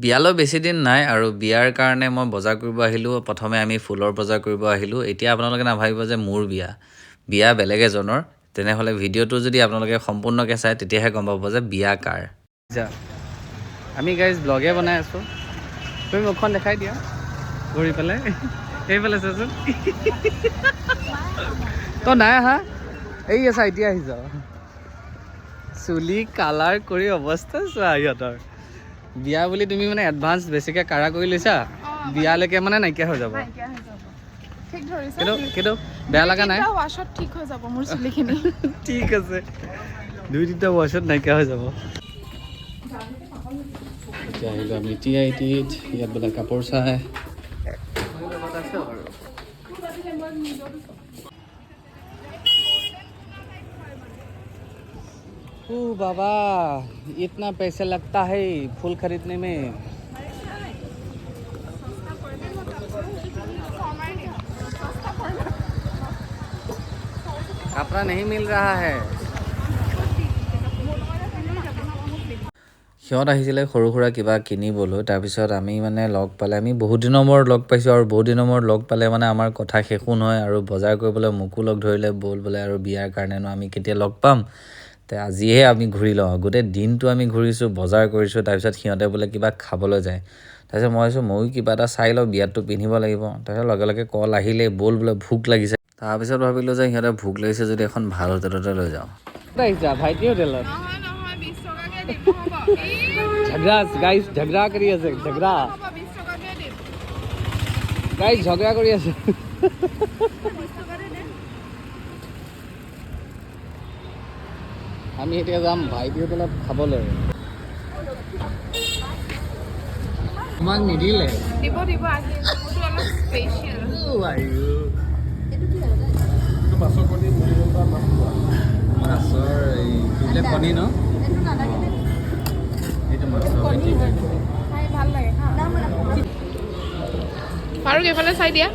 বিয়ালৈ বেছি দিন নাই আৰু বিয়াৰ কাৰণে মই বজাৰ কৰিব আহিলোঁ। প্ৰথমে আমি ফুলৰ বজাৰ কৰিব আহিলোঁ। এতিয়া আপোনালোকে নাভাবিব যে মোৰ বিয়া বেলেগ এজনৰ। তেনেহ'লে ভিডিঅ'টো যদি আপোনালোকে সম্পূৰ্ণকৈ চায় তেতিয়াহে গম পাব যে বিয়া কাৰ। আমি গাইজ ব্লগে বনাই আছোঁ। তুমি মুখখন দেখাই দিয়া ঘূৰি পেলাই এইফালে চাচোন। তই নাই আহা এই আছা এতিয়া আহিছ। চুলি কালাৰ কৰি অৱস্থা চোৱা সিহঁতৰ। বিয়া বুলি তুমি মানে এডভান্স বেছিকৈ কাৰা কৰি লৈছা, বিয়ালৈকে মানে নাইকিয়া হৈ যাব। কিন্তু বেয়া লগা নাই, ঠিক হৈ যাব মোৰ চুলিখিনি। ঠিক আছে, 2-3টা ৱাশ্বত নাইকিয়া হৈ যাব। এতিয়া আহিলোঁ আমি TITত, ইয়াত বোলে কাপোৰ চাই। ओ बाबा इतना पैसे लगता है फूल खरीदने में। कपड़ा नहीं मिल रहा है। সিহঁত আহিছিলে সৰু সুৰা কিবা কিনিবলৈ। তাৰপিছত আমি মানে লগ পালে, আমি বহুত দিনৰ মূৰত লগ পাইছোঁ আৰু বহুত দিনৰ মূৰত লগ পালে মানে আমাৰ কথা শেষো নহয়। আৰু বজাৰ কৰিবলৈ মোকো লগ ধৰিলে, ব'ল বোলে আৰু বিয়াৰ কাৰণেনো আমি কেতিয়া লগ পাম, তে আজিহে আমি ঘূৰি লওঁ। গোটেই দিনটো আমি ঘূৰিছোঁ, বজাৰ কৰিছোঁ। তাৰপিছত সিহঁতে বোলে কিবা খাবলৈ যায়। তাৰপিছত মই ভাবিছোঁ ময়ো কিবা এটা চাই লওঁ, বিয়াতটো পিন্ধিব লাগিব। তাৰপিছত লগে লগে কল আহিলে, ব'ল বোলে ভোক লাগিছে। তাৰপিছত ভাবিলোঁ যে সিহঁতে ভোক লাগিছে যদি এখন ভাল হোটেলতে লৈ যাওঁ। আহিছা ভাইটি হোটেলত। ঝগড়া গাইজ, ঝগড়া কৰি আছে, ঝগড়া গাইজ, ঝগড়া কৰি আছে। আমি এতিয়া যাম ভাইটি হোটেলত খাবলৈ। তোমাক নিদিলে? দিব দিব, আজি মোৰটো অলপ স্পেচিয়েল। মাছৰ এই কণী ন? এইটো মাছৰ খাই ভাল লাগে। বাৰু এইফালে চাই দিয়া।